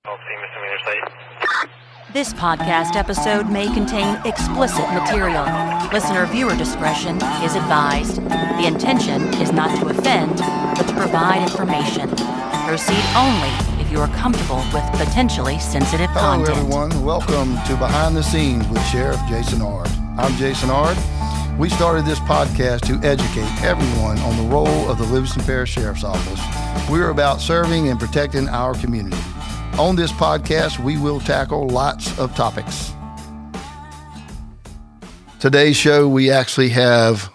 Misdemeanor site. This podcast episode may contain explicit material. Listener-viewer discretion is advised. The intention is not to offend, but to provide information. Proceed only if you are comfortable with potentially sensitive content. Hello, everyone. Welcome to Behind the Scenes with Sheriff Jason Ard. I'm Jason Ard. We started this podcast to educate everyone on the role of the Livingston Parish Sheriff's Office. We're about serving and protecting our community. On this podcast, we will tackle lots of topics. Today's show, we actually have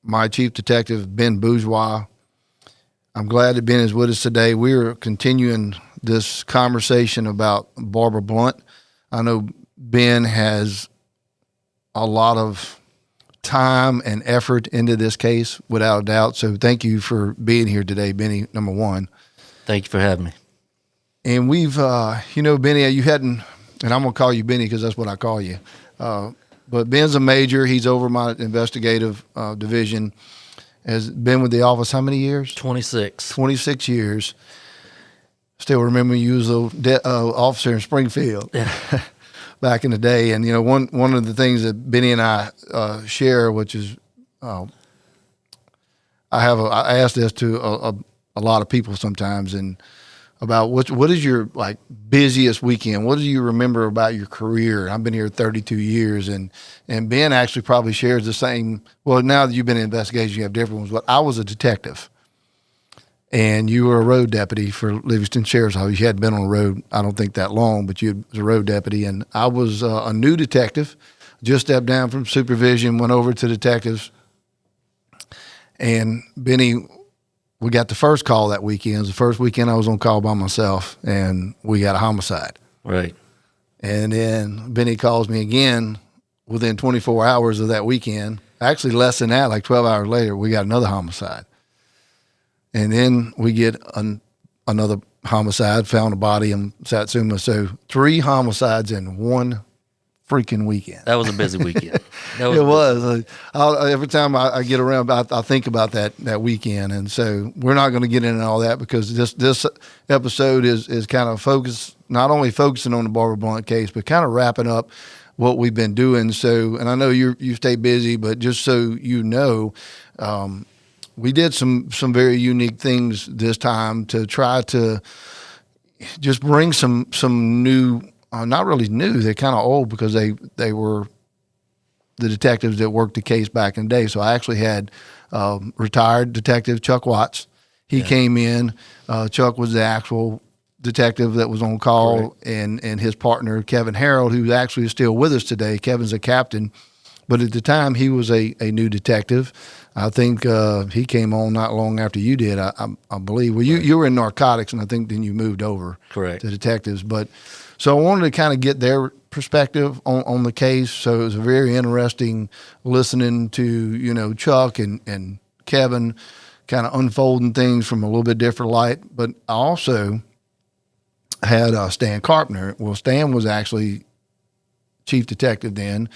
my Chief Detective, Ben Bourgeois. I'm glad that Ben is with us today. We're continuing this conversation about Barbara Blount. I know Ben has a lot of time and effort into this case, without a doubt. So thank you for being here today, Benny, number one. Thank you for having me. And we've, Benny, you hadn't, and I'm going to call you Benny because that's what I call you. But Ben's a major. He's over my investigative division. Has been with the office how many years? 26. 26 years. Still remember you as an officer in Springfield back in the day. And, one of the things that Benny and I share, which is I ask this to a lot of people sometimes, and about what is your busiest weekend? What do you remember about your career? I've been here 32 years, and Ben actually probably shares the same. Well, now that you've been in investigation, you have different ones. But I was a detective, and you were a road deputy for Livingston Sheriff's Office. You hadn't been on the road, I don't think, that long, but you was a road deputy, and I was a new detective. Just stepped down from supervision, went over to detectives, and Benny. We got the first call that weekend. It was the first weekend I was on call by myself, and we got a homicide. Right. And then Benny calls me again within 24 hours of that weekend. Actually, less than that, like 12 hours later, we got another homicide. And then we get another homicide, found a body in Satsuma. So 3 homicides in one freaking weekend. That was a busy weekend. It was. Every time I get around, I think about that weekend. And so we're not going to get into all that because this episode is kind of not only focusing on the Barbara Blount case, but kind of wrapping up what we've been doing. So, and I know you stay busy, but just so you know, we did some very unique things this time to try to just bring some new. Not really new. They're kind of old because they were the detectives that worked the case back in the day. So I actually had retired detective Chuck Watts. He came in. Chuck was the actual detective that was on call, and his partner, Kevin Harold, who actually is still with us today. Kevin's a captain. But at the time, he was a new detective. I think he came on not long after you did, I believe. Well, you were in narcotics, and I think then you moved over to detectives. But so I wanted to kind of get their perspective on the case. So it was very interesting listening to, Chuck and Kevin kind of unfolding things from a little bit different light. But I also had Stan Carpenter. Well, Stan was actually chief detective then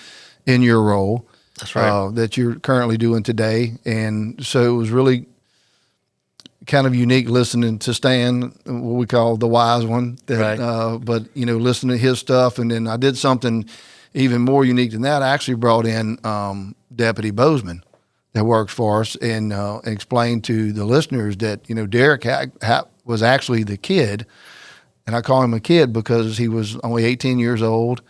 in your role. That's right. That you're currently doing today. And so it was really kind of unique listening to Stan, what we call the wise one. But, listening to his stuff. And then I did something even more unique than that. I actually brought in Deputy Bozeman that works for us and explained to the listeners that, Derek was actually the kid. And I call him a kid because he was only 18 years old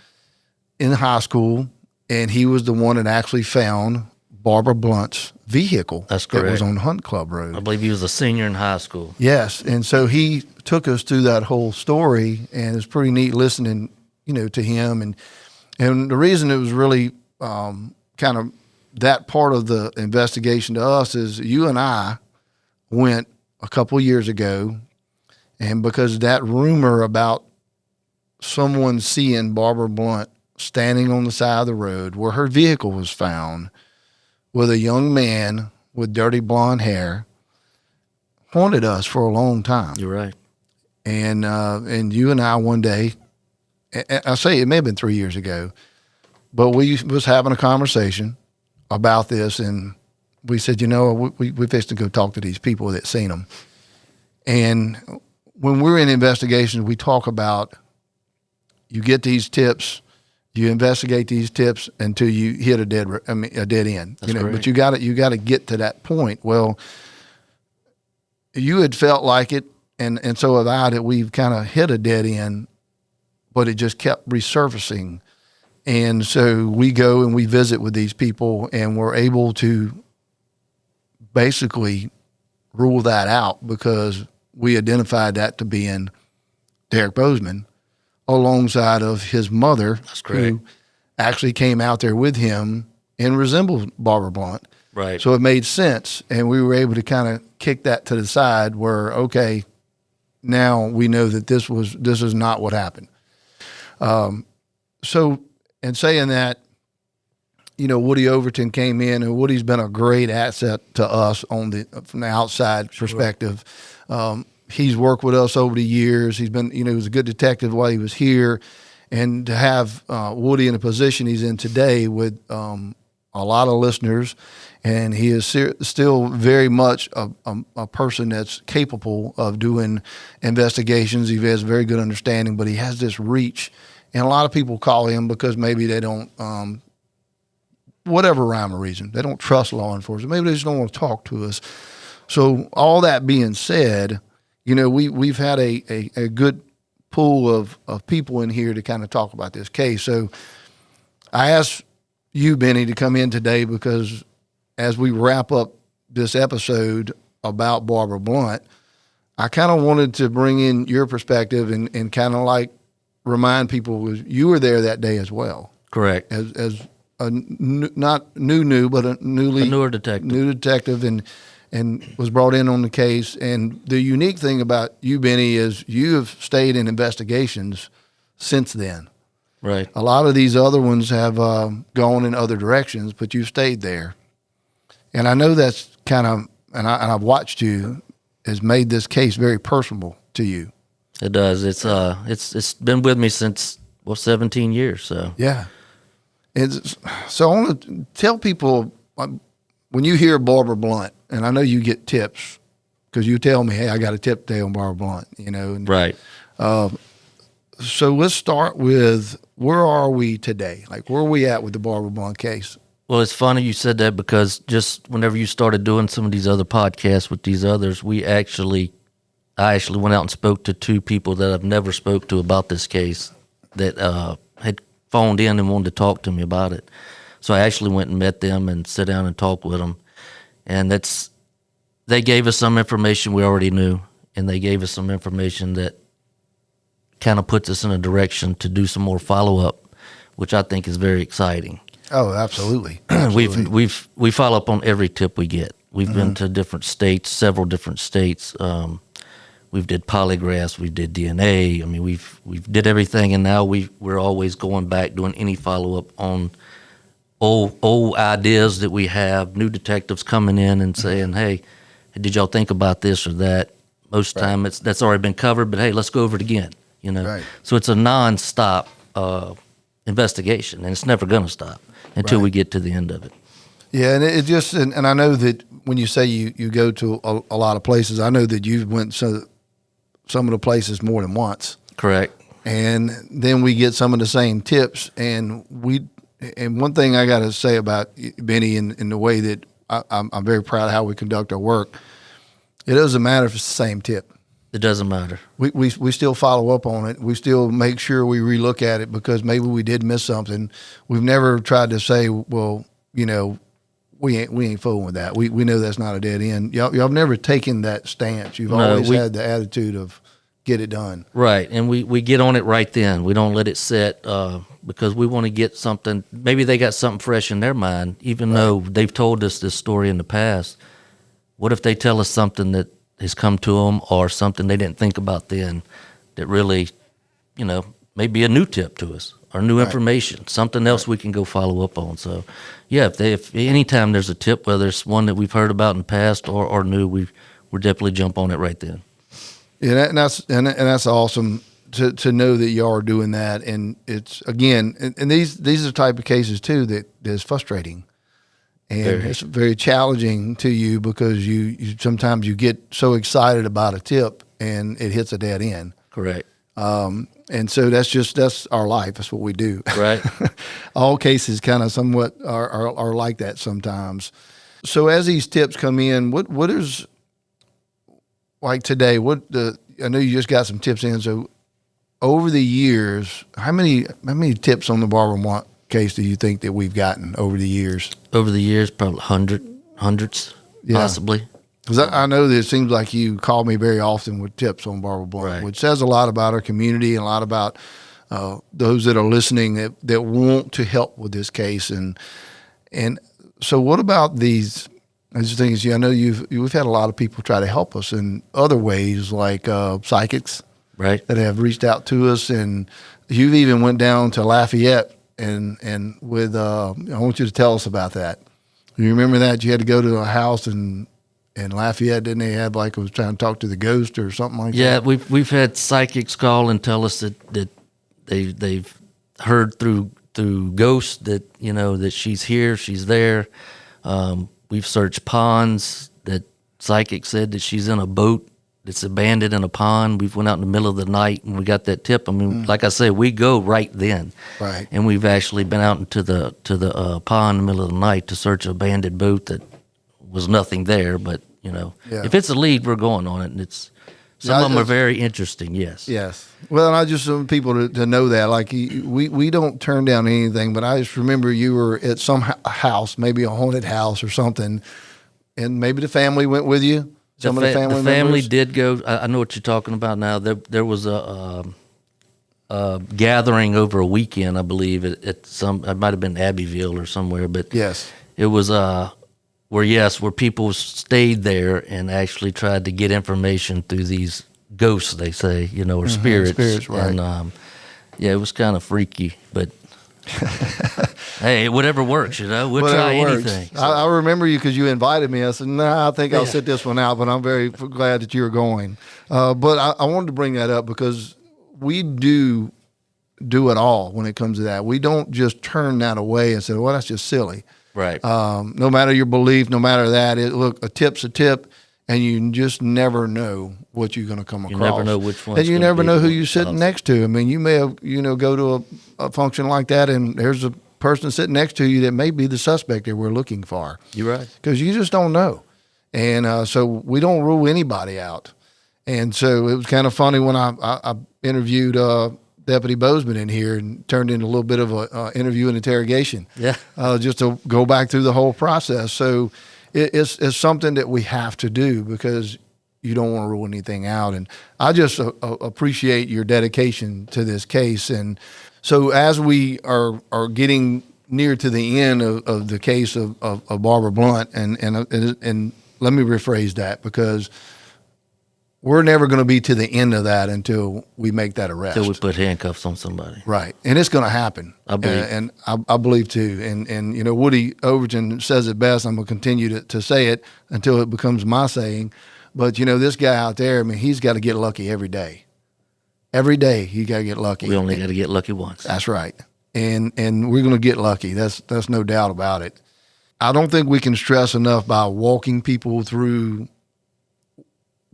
in high school. And he was the one that actually found Barbara Blount's vehicle. That's correct. That was on Hunt Club Road. I believe he was a senior in high school. Yes, and so he took us through that whole story, and it's pretty neat listening, to him. And the reason it was really kind of that part of the investigation to us is you and I went a couple of years ago, and because that rumor about someone seeing Barbara Blount standing on the side of the road where her vehicle was found with a young man with dirty blonde hair haunted us for a long time. You're right. And you and I one day, I say it may have been 3 years ago, but we was having a conversation about this, and we said, we fixed to go talk to these people that seen them. And when we're in investigations, we talk about you get these tips, you investigate these tips until you hit a dead end. That's But correct. you got to get to that point. Well, you had felt like it, and so have I, that we've kind of hit a dead end, but it just kept resurfacing. And so we go and we visit with these people, and we're able to basically rule that out because we identified that to being Derek Bozeman alongside of his mother, That's correct. who actually came out there with him and resembled Barbara Blount. Right. So it made sense, and we were able to kind of kick that to the side where, okay, now we know that this is not what happened. So in saying that, Woody Overton came in, and Woody's been a great asset to us from the outside perspective. He's worked with us over the years. He's been, he was a good detective while he was here, and to have Woody in the position he's in today with a lot of listeners, and he is still very much a person that's capable of doing investigations. He has a very good understanding, but he has this reach, and a lot of people call him because maybe they don't. Whatever rhyme or reason, they don't trust law enforcement. Maybe they just don't want to talk to us. So all that being said, we've had a good pool of people in here to kind of talk about this case. So I asked you, Benny, to come in today because as we wrap up this episode about Barbara Blount, I kind of wanted to bring in your perspective and kind of like remind people you were there that day as well. Correct. As not new, but a newer detective. New detective, and was brought in on the case. And the unique thing about you, Benny, is you have stayed in investigations since then. Right. A lot of these other ones have gone in other directions, but you've stayed there. And I know that's kind of, and I've watched you, has made this case very personal to you. It does. It's been with me since 17 years. So Yeah. So I want to tell people, when you hear Barbara Blount, and I know you get tips because you tell me, hey, I got a tip today on Barbara Blount, And, right. So let's start with, where are we today? Like, where are we at with the Barbara Blount case? Well, it's funny you said that because just whenever you started doing some of these other podcasts with these others, I actually went out and spoke to two people that I've never spoke to about this case that had phoned in and wanted to talk to me about it. So I actually went and met them and sat down and talked with them. And they gave us some information we already knew, and they gave us some information that kind of puts us in a direction to do some more follow-up, which I think is very exciting. Oh, absolutely. We follow up on every tip we get. We've been to different states, several different states. We've did polygraphs, we did DNA. I mean, we've did everything, and now we're always going back doing any follow up on old ideas that we have. New detectives coming in and saying, "Hey, did y'all think about this or that?" Most time that's already been covered, but hey, let's go over it again. Right. So it's a nonstop investigation, and it's never going to stop until we get to the end of it. Yeah, and it just, and I know that when you say you go to a lot of places, I know that you've went to some of the places more than once. Correct. And then we get some of the same tips, and one thing I got to say about Benny in the way that I'm very proud of how we conduct our work. It doesn't matter if it's the same tip. It doesn't matter. We still follow up on it. We still make sure we relook at it because maybe we did miss something. We've never tried to say, well, we ain't fooling with that. We know that's not a dead end. Y'all have never taken that stance. You've always had the attitude of get it done. Right, and we get on it right then. We don't let it sit because we want to get something. Maybe they got something fresh in their mind, even though they've told us this story in the past. What if they tell us something that has come to them or something they didn't think about then that really, may be a new tip to us or new information, something else we can go follow up on. So, yeah, if anytime there's a tip, whether it's one that we've heard about in the past or new, we're definitely jump on it right then. Yeah, and that's awesome to know that y'all are doing that. And it's, again, and these are the type of cases too that is frustrating. And it's very challenging to you because you sometimes you get so excited about a tip and it hits a dead end. Correct. And so that's our life. That's what we do. Right. All cases kind of somewhat are like that sometimes. So as these tips come in, what is, like today, I know you just got some tips in. So over the years, how many tips on the Barbara Blount case do you think that we've gotten over the years? Over the years, probably hundreds, possibly. Because I know that it seems like you call me very often with tips on Barbara Blount, Right. which says a lot about our community and a lot about those that are listening that want to help with this case. And so what about these things? I know we've had a lot of people try to help us in other ways, like psychics, Right. that have reached out to us, and you've even went down to Lafayette and with I want you to tell us about that. You remember that you had to go to a house in Lafayette, didn't they? Had like, was trying to talk to the ghost or something like that. Yeah, we've had psychics call and tell us that they've heard through ghosts that, you know, that she's here, she's there. We've searched ponds that psychics said that she's in a boat that's abandoned in a pond. We've went out in the middle of the night and we got that tip. I mean, like I said, we go right then. Right. And we've actually been out into the pond in the middle of the night to search an abandoned boat that was nothing there. But, you know, if it's a lead, we're going on it. And some of them are very interesting, yes. Yes. Well, and I just want people to know that. Like, we don't turn down anything, but I just remember you were at some house, maybe a haunted house or something, and maybe the family went with you. Some of the family members? Did go. I know what you're talking about now. There was a gathering over a weekend, I believe, at some. It might have been Abbeville or somewhere, but yes, it was where people stayed there and actually tried to get information through these ghosts, they say, you know, or spirits. Spirits, right? And it was kind of freaky, but. Hey, whatever works, you know. We'll try anything. So. I remember you because you invited me. I said, I think I'll sit this one out, but I'm very glad that you're going. But I wanted to bring that up because we do it all when it comes to that. We don't just turn that away and say, well, that's just silly. Right. No matter your belief, no matter that, look, a tip's a tip, and you just never know what you're going to come across. You never know which one. And you never know who you're sitting next to. I mean, you may have, go to a function like that, and there's a person sitting next to you that may be the suspect that we're looking for. You're right. Because you just don't know. And so we don't rule anybody out. And so it was kind of funny when I interviewed Deputy Bozeman in here and turned into a little bit of an interview and interrogation. Yeah. Just to go back through the whole process. So it's something that we have to do because you don't want to rule anything out. And I just appreciate your dedication to this case. And so as we are getting near to the end of the case of Barbara Blount, and let me rephrase that, because we're never going to be to the end of that until we make that arrest. Until we put handcuffs on somebody. Right. And it's going to happen. I believe. And I believe too. And Woody Overton says it best. I'm going to continue to say it until it becomes my saying. But, this guy out there, I mean, he's got to get lucky every day. Every day he got to get lucky. We only got to get lucky once. That's right. And we're going to get lucky. That's no doubt about it. I don't think we can stress enough by walking people through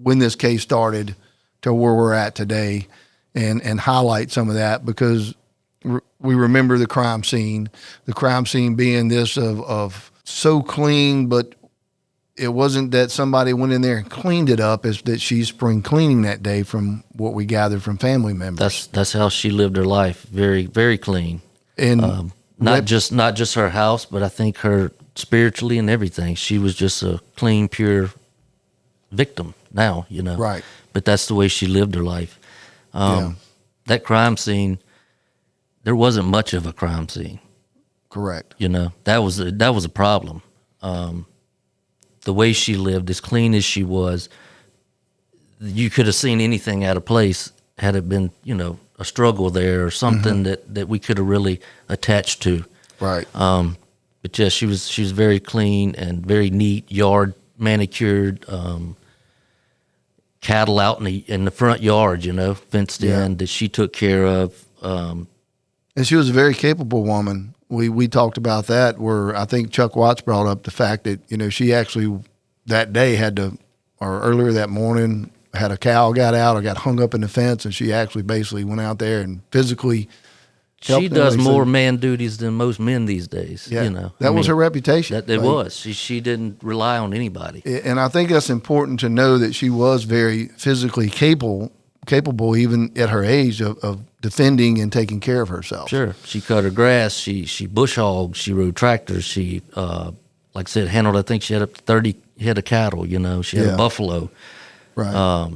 when this case started to where we're at today and highlight some of that, because we remember the crime scene being this of so clean, but it wasn't that somebody went in there and cleaned it up, as that she's spring cleaning that day from what we gathered from family members. That's how she lived her life. Very, very clean. And not just her house, but I think her spiritually and everything. She was just a clean, pure victim now, Right. But that's the way she lived her life. That crime scene, there wasn't much of a crime scene. Correct. That was a problem. The way she lived, as clean as she was, you could have seen anything out of place had it been, a struggle there or something that we could have really attached to. Right. But yeah, she was very clean and very neat, yard manicured, cattle out in the front yard, fenced in, that she took care of. And she was a very capable woman. We talked about that, where I think Chuck Watts brought up the fact that, she actually that day had to, or earlier that morning, had a cow got out or got hung up in the fence, and she actually basically went out there and physically helped She them. does They more said- man duties than most men these days. Yeah, You know, that was her reputation. That it Like, was. She didn't rely on anybody. and I think that's important to know that she was very physically capable even at her age of defending and taking care of herself. Sure, she cut her grass. She bush hogged. She rode tractors. She, like I said, handled. I think she had up to 30 head of cattle. You know, she had Yeah. a buffalo, Right.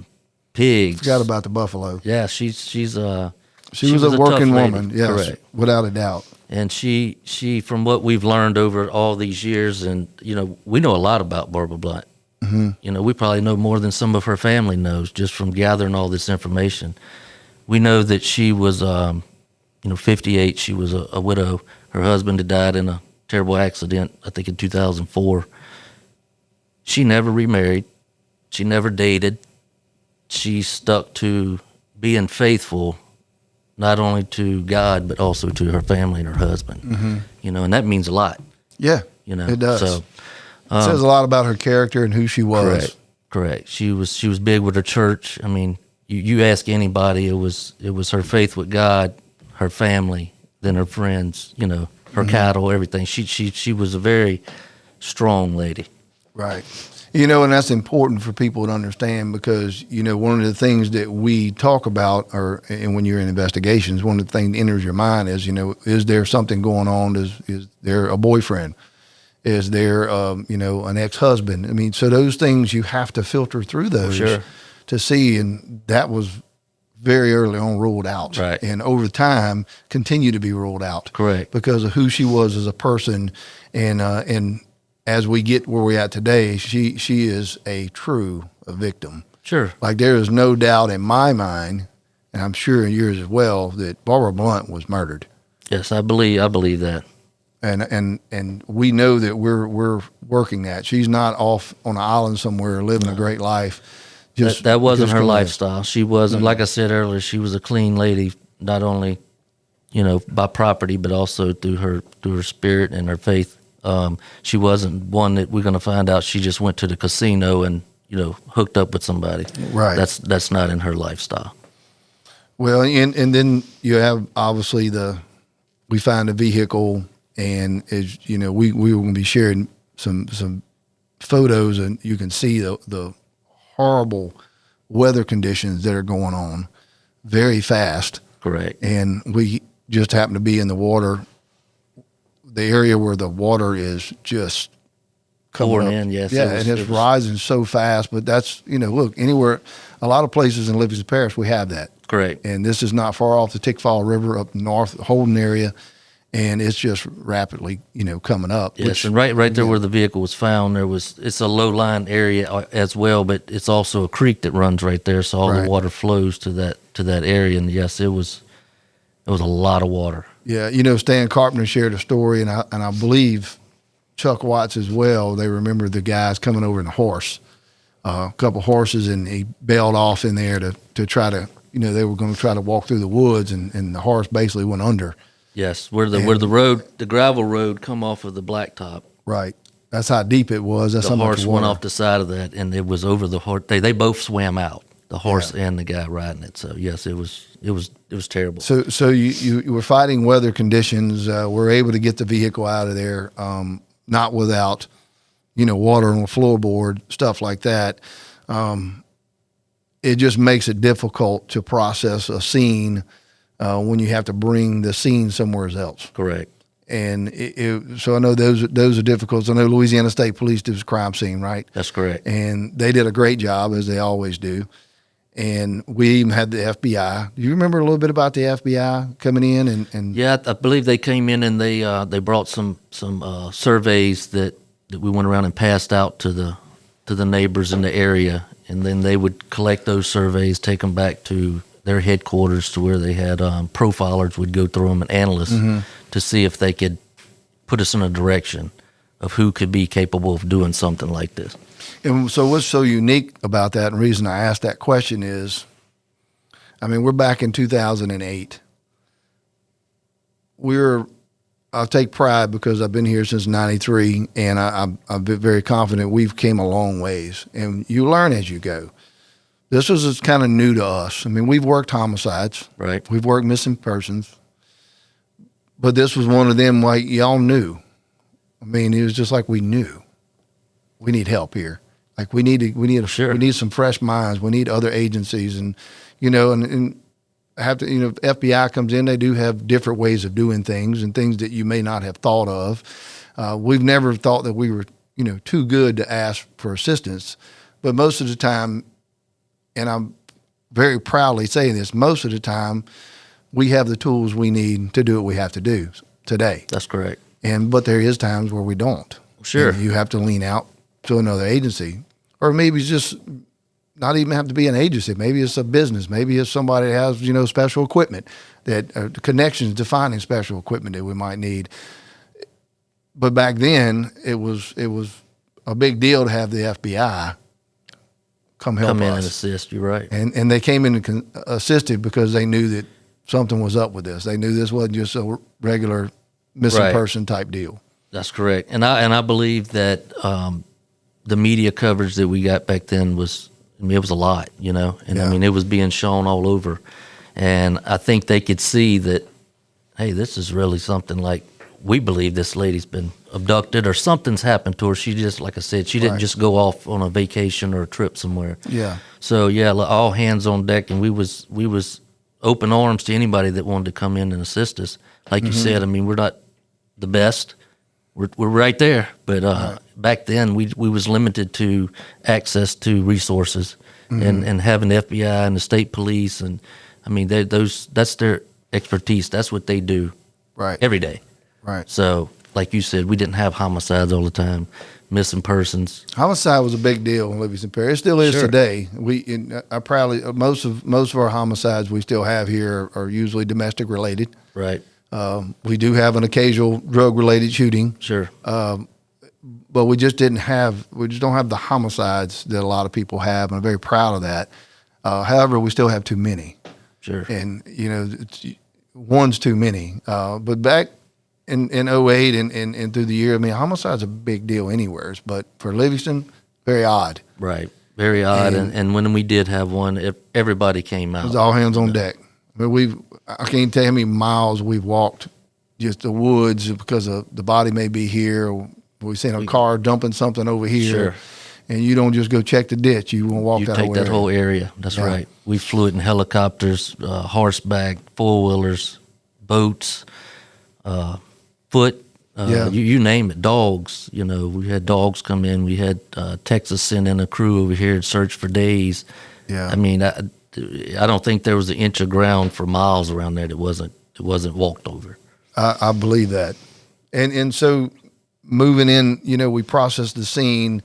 pigs. Forgot about the buffalo. Yeah, she's She was a tough working lady. woman, yes, Correct. without a doubt. And she, from what we've learned over all these years, and you know, we know a lot about Barbara Blount. Mm-hmm. You know, we probably know more than some of her family knows just from gathering all this information. We know that she was, 58. She was a widow. Her husband had died in a terrible accident, I think in 2004. She never remarried. She never dated. She stuck to being faithful, not only to God, but also to her family and her husband. Mm-hmm. You know, and that means a lot. Yeah, You know, it does. So, it says a lot about her character and who she was. correct. She was big with her church. I mean, you ask anybody, it was her faith with God, her family, then her friends. You know, her cattle, everything. She was a very strong lady. Right. You know, and that's important for people to understand because, you know, one of the things that we talk about and when you're in investigations, one of the things that enters your mind is, you know, is there something going on? Is there a boyfriend? Is there, an ex-husband? I mean, so those things you have to filter through those Sure. to see. And that was very early on ruled out. Right. And over time continue to be ruled out. Correct. Because of who she was as a person and as we get where we're at today, she is a true victim. Sure. Like there is no doubt in my mind, and I'm sure in yours as well, that Barbara Blount was murdered. Yes, I believe that. And we know that we're working that. She's not off on an island somewhere living a great life. That wasn't her gonna- lifestyle. She wasn't, like I said earlier, she was a clean lady, not only, by property, but also through her spirit and her faith. She wasn't one that we're going to find out she just went to the casino and, hooked up with somebody. Right. That's not in her lifestyle. Well, and then you have obviously we find a vehicle, and as you know, we were going to be sharing some photos, and you can see the horrible weather conditions that are going on very fast. Correct. And we just happen to be in the water, the area where the water is just coming Pouring up. in, yes. Yeah, and it's rising so fast. But that's, look, anywhere, a lot of places in Livingston Parish, we have that. Correct. And this is not far off the Tickfall River up north, Holden area, and it's just rapidly, coming up. Yes, and right there where the vehicle was found, it's a low-lying area as well, but it's also a creek that runs right there, so all Right. the water flows to that area. And yes, it was a lot of water. Yeah, Stan Carpenter shared a story, and I believe Chuck Watts as well. They remember the guys coming over in a horse, a couple horses, and he bailed off in there to try to, they were going to try to walk through the woods, and the horse basically went under. Yes, where the gravel road come off of the blacktop. Right. That's how deep it was. That's The how much horse water. went off the side of that, and it was over the horse. They both swam out, the horse and the guy riding it. So yes, it was terrible. So you were fighting weather conditions. We're able to get the vehicle out of there, not without, water on the floorboard, stuff like that. It just makes it difficult to process a scene when you have to bring the scene somewhere else. Correct. And so I know those are difficult. I know Louisiana State Police did a crime scene, right? That's correct. And they did a great job, as they always do. And we even had the FBI. Do you remember a little bit about the FBI coming in and Yeah, I believe they came in and they brought some surveys that we went around and passed out to the neighbors in the area, and then they would collect those surveys, take them back to their headquarters to where they had profilers would go through them and analysts to see if they could put us in a direction of who could be capable of doing something like this. And so what's so unique about that, and the reason I asked that question is, we're back in 2008. I take pride because I've been here since 93, and I've been very confident we've came a long ways. And you learn as you go. this was kind of new to us. I mean, we've worked homicides. Right. We've worked missing persons. But this was one of them like y'all knew. I mean, it was just like we knew. We need help here. Like we need some fresh minds. We need other agencies, and have to, if FBI comes in, they do have different ways of doing things and things that you may not have thought of. We've never thought that we were, too good to ask for assistance, but most of the time, and I'm very proudly saying this, most of the time, we have the tools we need to do what we have to do today. That's correct. But there is times where we don't. Sure. And you have to lean out to another agency, or maybe it's just not even have to be an agency. Maybe it's a business. Maybe it's somebody that has, special equipment that connections to finding special equipment that we might need. But back then it was a big deal to have the FBI come help us. Come in and assist. You're right. And they came in and assisted because they knew that something was up with this. They knew this wasn't just a regular missing person type deal. That's correct. And I believe that the media coverage that we got back then was, it was a lot, and I mean, it was being shown all over. And I think they could see that, hey, this is really something like, we believe this lady's been abducted or something's happened to her. She just, like I said, she didn't just go off on a vacation or a trip somewhere. Yeah. So all hands on deck, and we was open arms to anybody that wanted to come in and assist us. Like you said, I mean, we're not the best. We're right there, but back then we was limited to access to resources, and having the FBI and the state police, and I mean that's their expertise. That's what they do, every day. Right. So, like you said, we didn't have homicides all the time, missing persons. Homicide was a big deal in Livingston Parish. It still is today. I proudly most of our homicides we still have here are usually domestic related. Right. We do have an occasional drug-related shooting. Sure. But we just don't have the homicides that a lot of people have, and I'm very proud of that. However, we still have too many. Sure. And, one's too many. But back in 2008 and through the year, I mean, homicide's a big deal anywhere, but for Livingston, very odd. Right. Very odd. And when we did have one, everybody came out. It was all hands on deck. I mean, I can't tell you how many miles we've walked just the woods because the body may be here. Or we've seen a car dumping something over here. Sure. And you don't just go check the ditch. You want to walk that whole area. You take that whole area. That's right. We flew it in helicopters, horseback, four-wheelers, boats, foot, you name it, dogs. We had dogs come in. We had Texas send in a crew over here to search for days. Yeah. I mean, I don't think there was an inch of ground for miles around there that wasn't walked over. I believe that. And so moving in, we process the scene.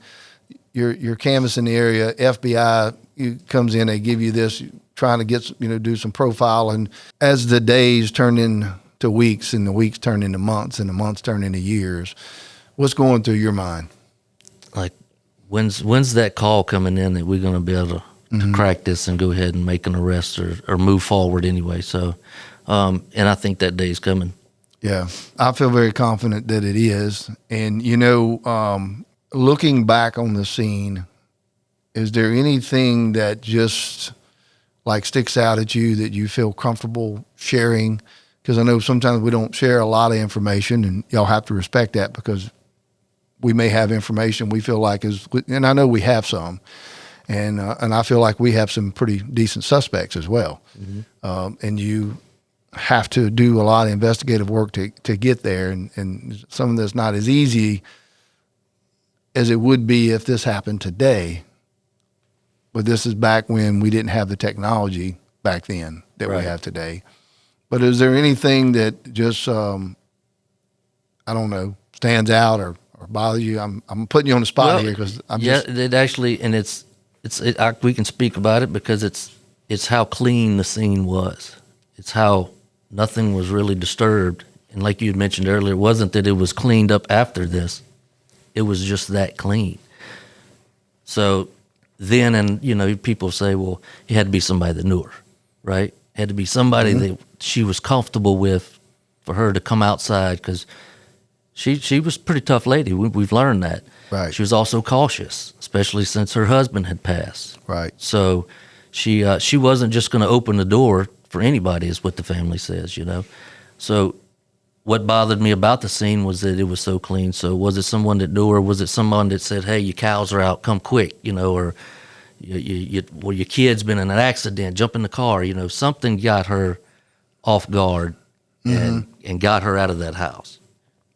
You're canvassing the area. FBI comes in. They give you this, trying to get do some profiling. As the days turn into weeks, and the weeks turn into months, and the months turn into years, what's going through your mind? Like, when's that call coming in that we're going to be able to crack this and go ahead and make an arrest or move forward anyway. So, and I think that day is coming. Yeah, I feel very confident that it is. And, looking back on the scene, is there anything that just like sticks out at you that you feel comfortable sharing? Because I know sometimes we don't share a lot of information, and y'all have to respect that because we may have information we feel like and I know we have some. And I feel like we have some pretty decent suspects as well. And you have to do a lot of investigative work to get there. And some of that's not as easy as it would be if this happened today. But this is back when we didn't have the technology back then that we have today. But is there anything that just, I don't know, stands out or bothers you? I'm putting you on the spot here because I'm just... Yeah, it actually, and we can speak about it because it's how clean the scene was. It's how nothing was really disturbed. And like you had mentioned earlier, it wasn't that it was cleaned up after this. It was just that clean. So then, and people say, well, it had to be somebody that knew her, right? It had to be somebody that she was comfortable with for her to come outside because she was a pretty tough lady. We've learned that. Right. She was also cautious, especially since her husband had passed. Right. So She wasn't just going to open the door for anybody, is what the family says, you know. So what bothered me about the scene was that it was so clean. So was it someone that knew her? Was it someone that said, hey, your cows are out, come quick, you know, or your kid's been in an accident, jump in the car, you know, something got her off guard and got her out of that house.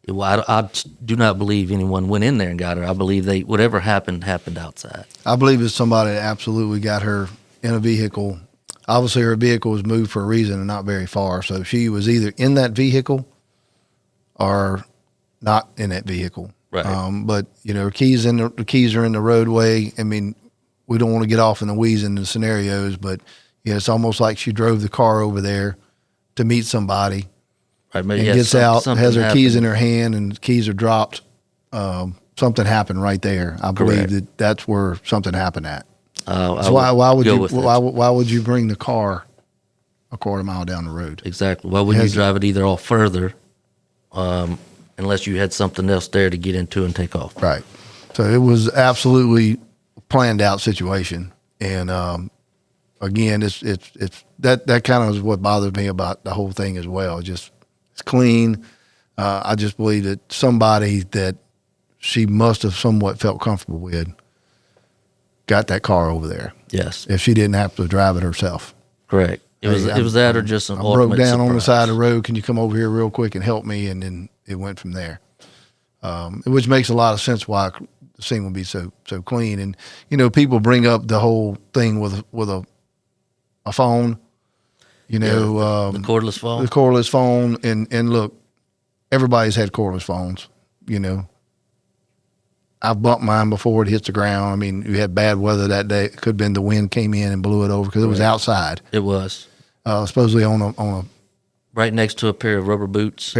I do not believe anyone went in there and got her. I believe whatever happened outside. I believe it's somebody that absolutely got her in a vehicle. Obviously, her vehicle was moved for a reason and not very far. So she was either in that vehicle or not in that vehicle. Right. But you know, the keys are in the roadway. I mean, we don't want to get off in the weeds in the scenarios, but yeah, it's almost like she drove the car over there to meet somebody. Right, And gets out, has her keys in her hand, and the keys are dropped. Something happened right there. I believe that's where something happened at. So why would you bring the car a quarter mile down the road? Exactly. Why wouldn't you drive it either off further, unless you had something else there to get into and take off? Right. So it was absolutely a planned out situation, and again, it's that kind of is what bothers me about the whole thing as well. It's clean. I just believe that somebody that she must have somewhat felt comfortable with got that car over there. Yes. If she didn't have to drive it herself. Correct. It was that or just an ultimate broke down surprise. on the side of the road. Can you come over here real quick and help me? And then it went from there, which makes a lot of sense why the scene would be so clean. And, you know, people bring up the whole thing with a phone. You know, the cordless phone. The cordless phone, and look, everybody's had cordless phones. You know, I've bumped mine before it hits the ground. I mean, we had bad weather that day. It could have been the wind came in and blew it over because it was outside. It was supposedly on a right next to a pair of rubber boots.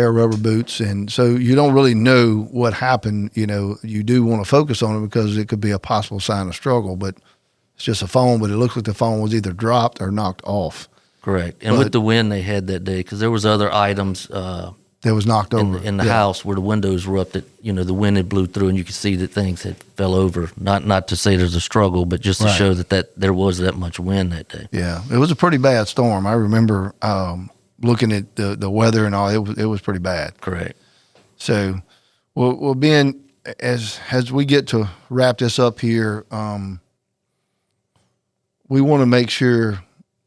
And so you don't really know what happened. You know, you do want to focus on it because it could be a possible sign of struggle, but it's just a phone. But it looks like the phone was either dropped or knocked off. Correct. And with the wind they had that day, because there was other items that was knocked over in the house where the windows were up that, you know, the wind had blew through and you could see that things had fell over. Not to say there's a struggle, but just to show that there was that much wind that day. Yeah, it was a pretty bad storm. I remember looking at the weather and all. It was pretty bad. Correct. So, well, Ben, as we get to wrap this up here, we want to make sure.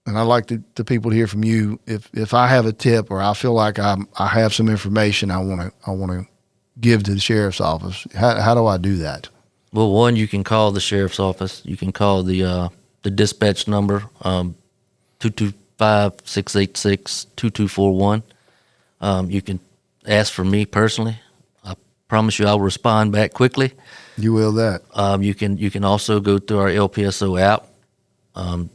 And I'd like the people to hear from you. If I have a tip or I feel like I have some information I want to give to the sheriff's office, how do I do that? Well, one, you can call the sheriff's office. You can call the dispatch number 225-686-2241. You can ask for me personally. I promise you I will respond back quickly. You will that. You can also go through our LPSO app.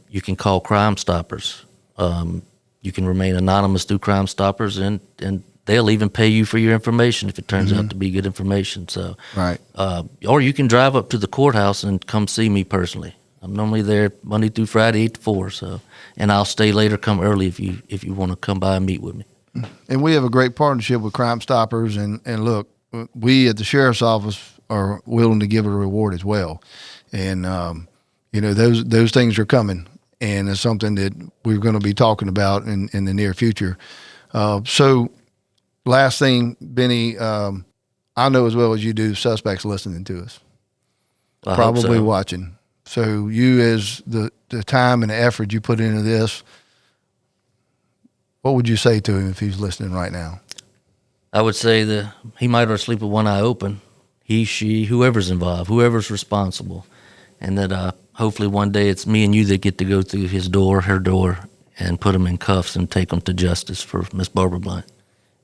You can call Crime Stoppers. You can remain anonymous through Crime Stoppers, and they'll even pay you for your information if it turns out to be good information. So, right. Or you can drive up to the courthouse and come see me personally. I'm normally there Monday through Friday, 8 to 4. So, and I'll stay later, come early if you want to come by and meet with me. And we have a great partnership with Crime Stoppers, and look, we at the sheriff's office are willing to give a reward as well, and you know, those things are coming, and it's something that we're going to be talking about in the near future. So last thing, Benny, I know as well as you do, suspects listening to us, probably watching. So you, as the time and the effort you put into this, what would you say to him if he's listening right now? I would say that he might ought to sleep with one eye open. He, she, whoever's involved, whoever's responsible, and that hopefully one day it's me and you that get to go through his door, her door, and put him in cuffs and take him to justice for Miss Barbara Blount.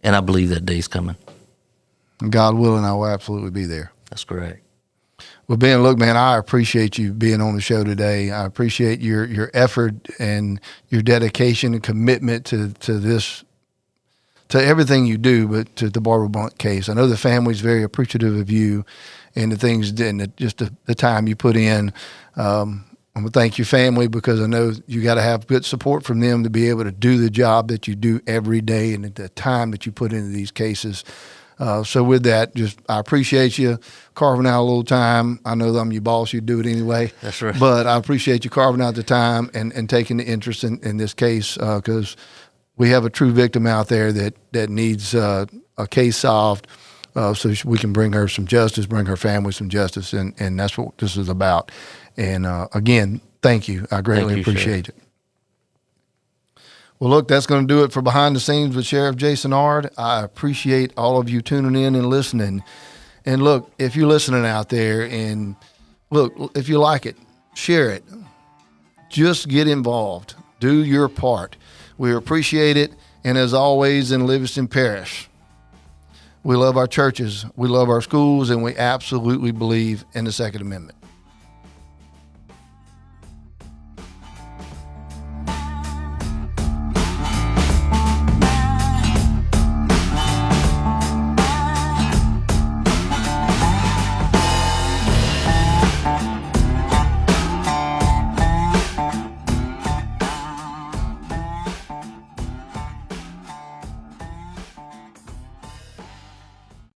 And I believe that day's coming. God willing, I will absolutely be there. That's correct. Well, Ben, look, man, I appreciate you being on the show today. I appreciate your effort and your dedication and commitment to this, to everything you do, but to the Barbara Blount case. I know the family's very appreciative of you and the things and just the time you put in. I'm going to thank your family because I know you got to have good support from them to be able to do the job that you do every day and the time that you put into these cases. So with that, I appreciate you carving out a little time. I know that I'm your boss. You do it anyway. That's right. But I appreciate you carving out the time and taking the interest in this case, because we have a true victim out there that needs a case solved, so we can bring her some justice, bring her family some justice, and that's what this is about. And again, thank you. I greatly appreciate it. Well, look, that's going to do it for Behind the Scenes with Sheriff Jason Ard. I appreciate all of you tuning in and listening. And look, if you're listening out there, and look, if you like it, share it. Just get involved. Do your part. We appreciate it. And as always, in Livingston Parish, we love our churches, we love our schools, and we absolutely believe in the Second Amendment.